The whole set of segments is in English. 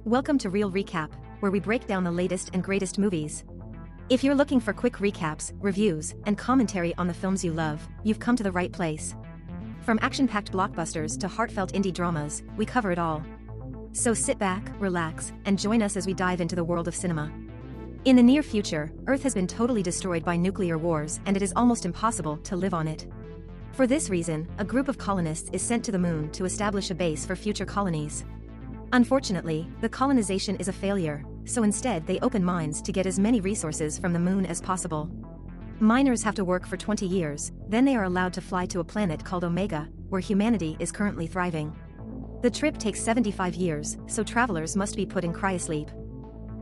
Welcome to Real Recap, where we break down the latest and greatest movies. If you're looking for quick recaps, reviews, and commentary on the films you love, you've come to the right place. From action-packed blockbusters to heartfelt indie dramas, we cover it all. So sit back, relax, and join us as we dive into the world of cinema. In the near future, Earth has been totally destroyed by nuclear wars and it is almost impossible to live on it. For this reason, a group of colonists is sent to the moon to establish a base for future colonies. Unfortunately, the colonization is a failure, so instead they open mines to get as many resources from the moon as possible. Miners have to work for 20 years, then they are allowed to fly to a planet called Omega, where humanity is currently thriving. The trip takes 75 years, so travelers must be put in cryosleep.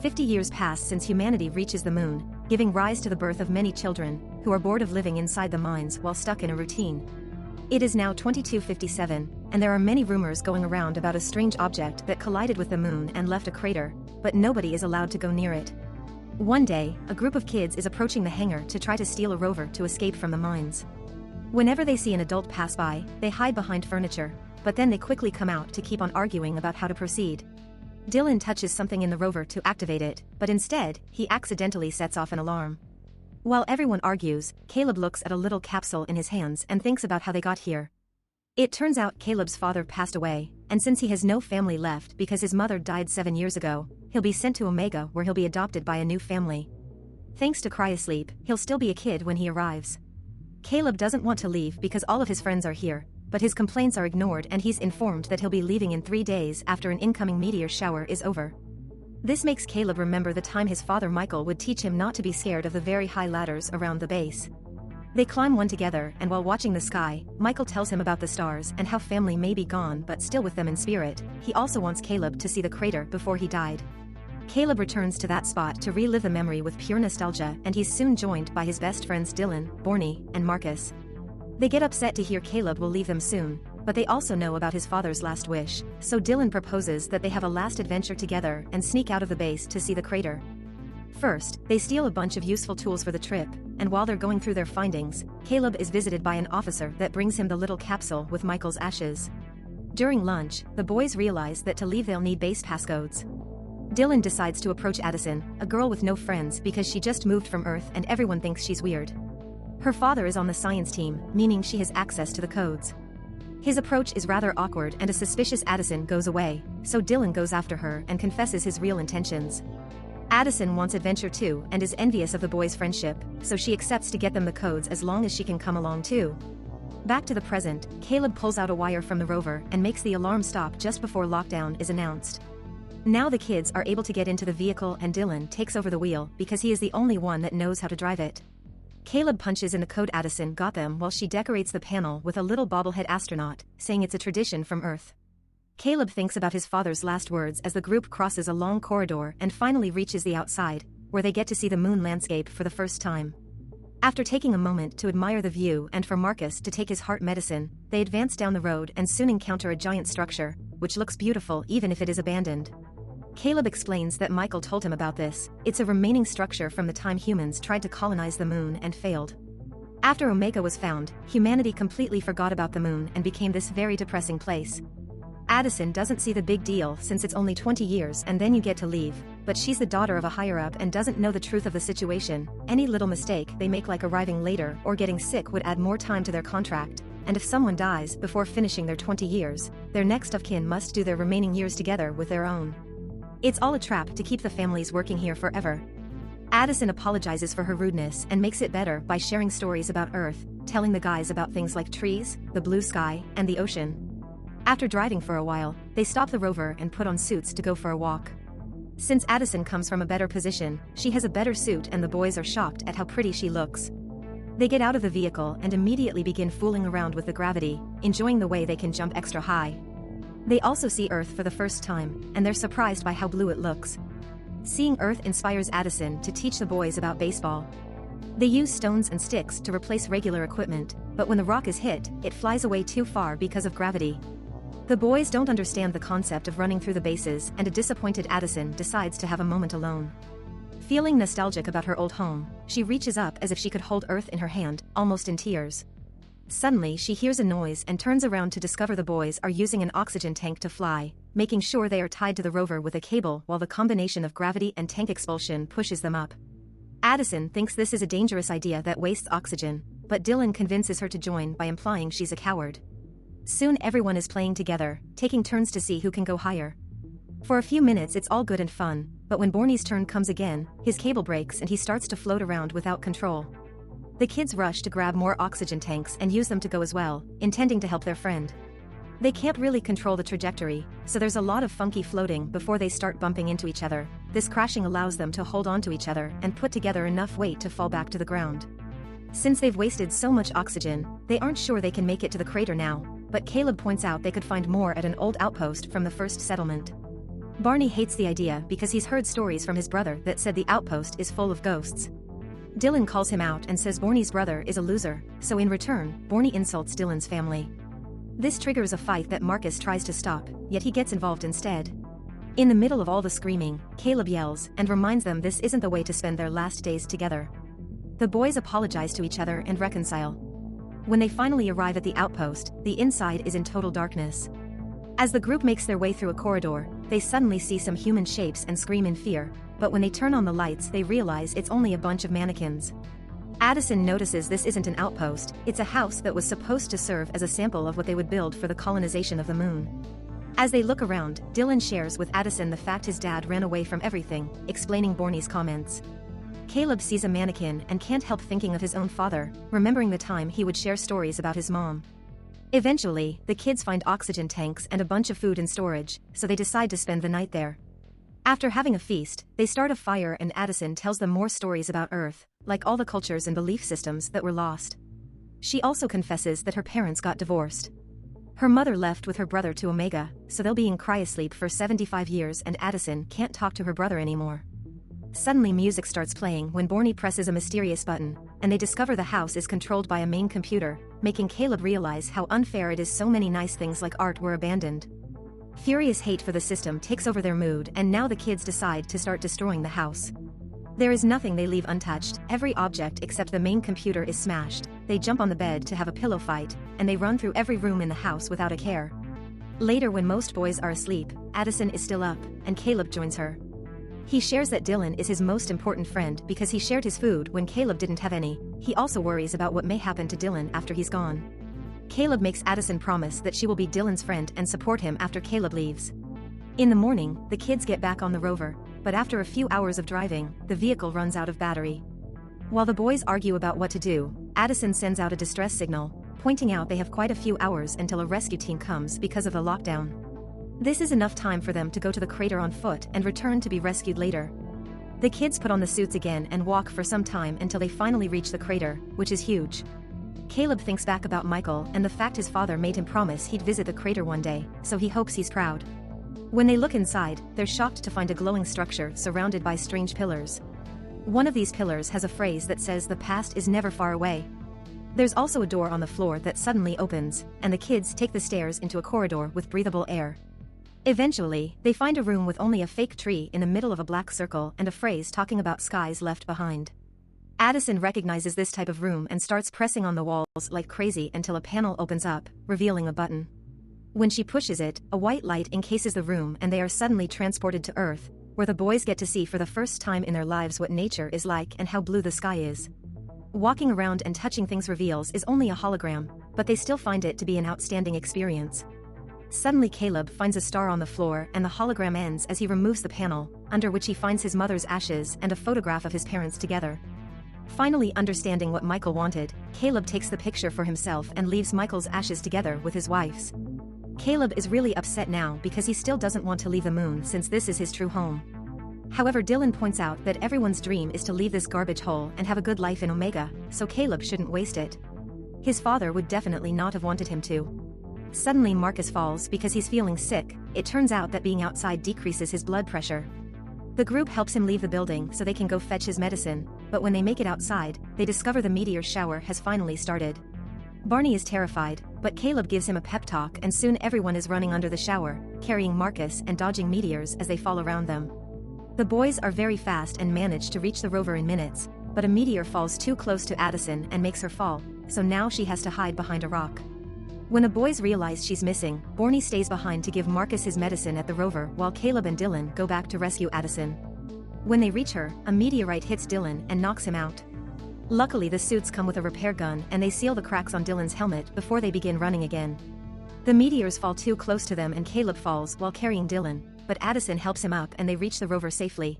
50 years pass since humanity reaches the moon, giving rise to the birth of many children, who are bored of living inside the mines while stuck in a routine. It is now 2257, and there are many rumors going around about a strange object that collided with the moon and left a crater, but nobody is allowed to go near it. One day, a group of kids is approaching the hangar to try to steal a rover to escape from the mines. Whenever they see an adult pass by, they hide behind furniture, but then they quickly come out to keep on arguing about how to proceed. Dylan touches something in the rover to activate it, but instead, he accidentally sets off an alarm. While everyone argues, Caleb looks at a little capsule in his hands and thinks about how they got here. It turns out Caleb's father passed away, and since he has no family left because his mother died 7 years ago, he'll be sent to Omega where he'll be adopted by a new family. Thanks to cryosleep, he'll still be a kid when he arrives. Caleb doesn't want to leave because all of his friends are here, but his complaints are ignored and he's informed that he'll be leaving in 3 days after an incoming meteor shower is over. This makes Caleb remember the time his father Michael would teach him not to be scared of the very high ladders around the base. They climb one together, and while watching the sky, Michael tells him about the stars and how family may be gone but still with them in spirit. He also wants Caleb to see the crater before he died. Caleb returns to that spot to relive the memory with pure nostalgia, and he's soon joined by his best friends Dylan, Borny, and Marcus. They get upset to hear Caleb will leave them soon, but they also know about his father's last wish, so Dylan proposes that they have a last adventure together and sneak out of the base to see the crater. First, they steal a bunch of useful tools for the trip, and while they're going through their findings, Caleb is visited by an officer that brings him the little capsule with Michael's ashes. During lunch, the boys realize that to leave they'll need base passcodes. Dylan decides to approach Addison, a girl with no friends because she just moved from Earth and everyone thinks she's weird. Her father is on the science team, meaning she has access to the codes. His approach is rather awkward and a suspicious Addison goes away, so Dylan goes after her and confesses his real intentions. Addison wants adventure too and is envious of the boys' friendship, so she accepts to get them the codes as long as she can come along too. Back to the present, Caleb pulls out a wire from the rover and makes the alarm stop just before lockdown is announced. Now the kids are able to get into the vehicle and Dylan takes over the wheel because he is the only one that knows how to drive it. Caleb punches in the code Addison got them while she decorates the panel with a little bobblehead astronaut, saying it's a tradition from Earth. Caleb thinks about his father's last words as the group crosses a long corridor and finally reaches the outside, where they get to see the moon landscape for the first time. After taking a moment to admire the view and for Marcus to take his heart medicine, they advance down the road and soon encounter a giant structure, which looks beautiful even if it is abandoned. Caleb explains that Michael told him about this. It's a remaining structure from the time humans tried to colonize the moon and failed. After Omega was found, humanity completely forgot about the moon and became this very depressing place. Addison doesn't see the big deal since it's only 20 years and then you get to leave, but she's the daughter of a higher-up and doesn't know the truth of the situation. Any little mistake they make, like arriving later or getting sick, would add more time to their contract, and if someone dies before finishing their 20 years, their next of kin must do their remaining years together with their own. It's all a trap to keep the families working here forever. Addison apologizes for her rudeness and makes it better by sharing stories about Earth, telling the guys about things like trees, the blue sky, and the ocean. After driving for a while, they stop the rover and put on suits to go for a walk. Since Addison comes from a better position, she has a better suit and the boys are shocked at how pretty she looks. They get out of the vehicle and immediately begin fooling around with the gravity, enjoying the way they can jump extra high. They also see Earth for the first time, and they're surprised by how blue it looks. Seeing Earth inspires Addison to teach the boys about baseball. They use stones and sticks to replace regular equipment, but when the rock is hit, it flies away too far because of gravity. The boys don't understand the concept of running through the bases, and a disappointed Addison decides to have a moment alone. Feeling nostalgic about her old home, she reaches up as if she could hold Earth in her hand, almost in tears. Suddenly she hears a noise and turns around to discover the boys are using an oxygen tank to fly, making sure they are tied to the rover with a cable while the combination of gravity and tank expulsion pushes them up. Addison thinks this is a dangerous idea that wastes oxygen, but Dylan convinces her to join by implying she's a coward. Soon everyone is playing together, taking turns to see who can go higher. For a few minutes it's all good and fun, but when Borny's turn comes again, his cable breaks and he starts to float around without control. The kids rush to grab more oxygen tanks and use them to go as well, intending to help their friend. They can't really control the trajectory, so there's a lot of funky floating before they start bumping into each other. This crashing allows them to hold on to each other and put together enough weight to fall back to the ground. Since they've wasted so much oxygen, they aren't sure they can make it to the crater now, but Caleb points out they could find more at an old outpost from the first settlement. Barney hates the idea because he's heard stories from his brother that said the outpost is full of ghosts. Dylan calls him out and says Borny's brother is a loser, so in return, Borny insults Dylan's family. This triggers a fight that Marcus tries to stop, yet he gets involved instead. In the middle of all the screaming, Caleb yells and reminds them this isn't the way to spend their last days together. The boys apologize to each other and reconcile. When they finally arrive at the outpost, the inside is in total darkness. As the group makes their way through a corridor, they suddenly see some human shapes and scream in fear, but when they turn on the lights they realize it's only a bunch of mannequins. Addison notices this isn't an outpost, it's a house that was supposed to serve as a sample of what they would build for the colonization of the moon. As they look around, Dylan shares with Addison the fact his dad ran away from everything, explaining Borny's comments. Caleb sees a mannequin and can't help thinking of his own father, remembering the time he would share stories about his mom. Eventually, the kids find oxygen tanks and a bunch of food in storage, so they decide to spend the night there. After having a feast, they start a fire and Addison tells them more stories about Earth, like all the cultures and belief systems that were lost. She also confesses that her parents got divorced. Her mother left with her brother to Omega, so they'll be in cryosleep for 75 years and Addison can't talk to her brother anymore. Suddenly music starts playing when Borny presses a mysterious button, and they discover the house is controlled by a main computer, making Caleb realize how unfair it is so many nice things like art were abandoned. Furious hate for the system takes over their mood and now the kids decide to start destroying the house. There is nothing they leave untouched, every object except the main computer is smashed, they jump on the bed to have a pillow fight, and they run through every room in the house without a care. Later when most boys are asleep, Addison is still up, and Caleb joins her. He shares that Dylan is his most important friend because he shared his food when Caleb didn't have any. He also worries about what may happen to Dylan after he's gone. Caleb makes Addison promise that she will be Dylan's friend and support him after Caleb leaves. In the morning, the kids get back on the rover, but after a few hours of driving, the vehicle runs out of battery. While the boys argue about what to do, Addison sends out a distress signal, pointing out they have quite a few hours until a rescue team comes because of the lockdown. This is enough time for them to go to the crater on foot and return to be rescued later. The kids put on the suits again and walk for some time until they finally reach the crater, which is huge. Caleb thinks back about Michael and the fact his father made him promise he'd visit the crater one day, so he hopes he's proud. When they look inside, they're shocked to find a glowing structure surrounded by strange pillars. One of these pillars has a phrase that says the past is never far away. There's also a door on the floor that suddenly opens, and the kids take the stairs into a corridor with breathable air. Eventually, they find a room with only a fake tree in the middle of a black circle and a phrase talking about skies left behind. Addison recognizes this type of room and starts pressing on the walls like crazy until a panel opens up, revealing a button. When she pushes it, a white light encases the room and they are suddenly transported to Earth, where the boys get to see for the first time in their lives what nature is like and how blue the sky is. Walking around and touching things reveals is only a hologram, but they still find it to be an outstanding experience. Suddenly Caleb finds a star on the floor and the hologram ends as he removes the panel, under which he finds his mother's ashes and a photograph of his parents together. Finally understanding what Michael wanted, Caleb takes the picture for himself and leaves Michael's ashes together with his wife's. Caleb is really upset now because he still doesn't want to leave the moon since this is his true home. However, Dylan points out that everyone's dream is to leave this garbage hole and have a good life in Omega, so Caleb shouldn't waste it. His father would definitely not have wanted him to. Suddenly Marcus falls because he's feeling sick. It turns out that being outside decreases his blood pressure. The group helps him leave the building so they can go fetch his medicine, but when they make it outside, they discover the meteor shower has finally started. Barney is terrified, but Caleb gives him a pep talk and soon everyone is running under the shower, carrying Marcus and dodging meteors as they fall around them. The boys are very fast and manage to reach the rover in minutes, but a meteor falls too close to Addison and makes her fall, so now she has to hide behind a rock. When the boys realize she's missing, Borny stays behind to give Marcus his medicine at the Rover while Caleb and Dylan go back to rescue Addison. When they reach her, a meteorite hits Dylan and knocks him out. Luckily the suits come with a repair gun and they seal the cracks on Dylan's helmet before they begin running again. The meteors fall too close to them and Caleb falls while carrying Dylan, but Addison helps him up and they reach the Rover safely.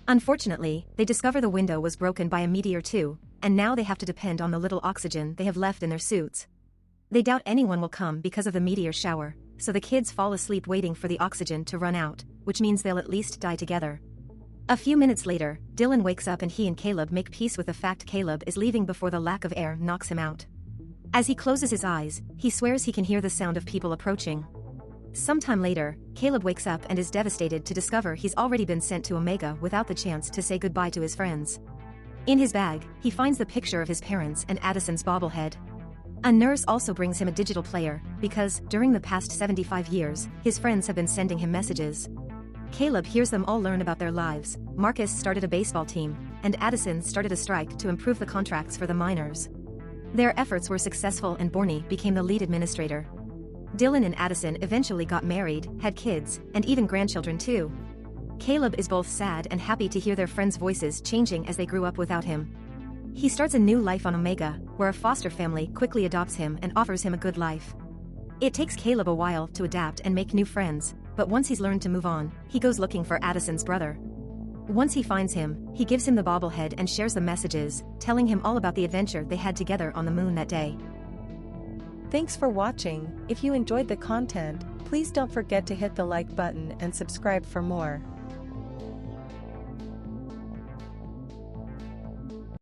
Unfortunately, they discover the window was broken by a meteor too, and now they have to depend on the little oxygen they have left in their suits. They doubt anyone will come because of the meteor shower, so the kids fall asleep waiting for the oxygen to run out, which means they'll at least die together. A few minutes later, Dylan wakes up and he and Caleb make peace with the fact Caleb is leaving before the lack of air knocks him out. As he closes his eyes, he swears he can hear the sound of people approaching. Sometime later, Caleb wakes up and is devastated to discover he's already been sent to Omega without the chance to say goodbye to his friends. In his bag, he finds the picture of his parents and Addison's bobblehead. A nurse also brings him a digital player, because, during the past 75 years, his friends have been sending him messages. Caleb hears them all learn about their lives. Marcus started a baseball team, and Addison started a strike to improve the contracts for the miners. Their efforts were successful and Borny became the lead administrator. Dylan and Addison eventually got married, had kids, and even grandchildren too. Caleb is both sad and happy to hear their friends' voices changing as they grew up without him. He starts a new life on Omega, where a foster family quickly adopts him and offers him a good life. It takes Caleb a while to adapt and make new friends, but once he's learned to move on, he goes looking for Addison's brother. Once he finds him, he gives him the bobblehead and shares the messages, telling him all about the adventure they had together on the moon that day. Thanks for watching. If you enjoyed the content, please don't forget to hit the like button and subscribe for more.